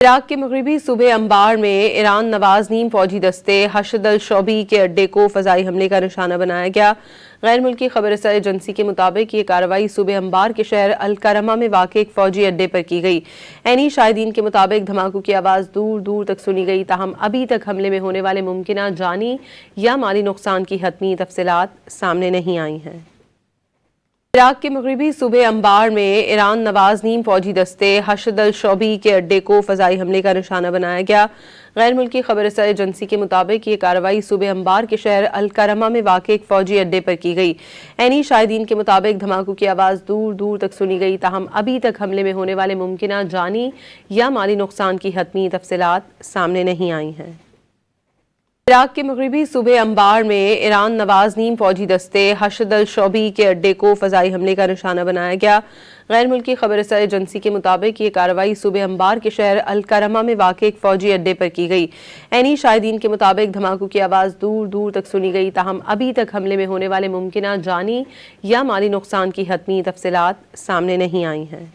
عراق کے مغربی صوبے انبار میں ایران نواز نیم فوجی دستے حشد الشعبی کے اڈے کو فضائی حملے کا نشانہ بنایا گیا۔ غیر ملکی خبر رساں ایجنسی کے مطابق یہ کارروائی صوبے انبار کے شہر الکرمہ میں واقع ایک فوجی اڈے پر کی گئی۔ عینی شاہدین کے مطابق دھماکوں کی آواز دور دور تک سنی گئی، تاہم ابھی تک حملے میں ہونے والے ممکنہ جانی یا مالی نقصان کی حتمی تفصیلات سامنے نہیں آئی ہیں۔ عراق کے مغربی صوبے انبار میں ایران نواز نیم فوجی دستے حشد الشعبی کے اڈے کو فضائی حملے کا نشانہ بنایا گیا۔ غیر ملکی خبر رساں ایجنسی کے مطابق یہ کارروائی صوبے انبار کے شہر الکرمہ میں واقع ایک فوجی اڈے پر کی گئی۔ عینی شاہدین کے مطابق دھماکوں کی آواز دور دور تک سنی گئی، تاہم ابھی تک حملے میں ہونے والے ممکنہ جانی یا مالی نقصان کی حتمی تفصیلات سامنے نہیں آئی ہیں۔ عراق کے مغربی صوبے انبار میں ایران نواز نیم فوجی دستے حشد الشعبی کے اڈے کو فضائی حملے کا نشانہ بنایا گیا۔ غیر ملکی خبر رساں ایجنسی کے مطابق یہ کارروائی صوبے انبار کے شہر الکرمہ میں واقع ایک فوجی اڈے پر کی گئی۔ عینی شاہدین کے مطابق دھماکوں کی آواز دور دور تک سنی گئی، تاہم ابھی تک حملے میں ہونے والے ممکنہ جانی یا مالی نقصان کی حتمی تفصیلات سامنے نہیں آئی ہیں۔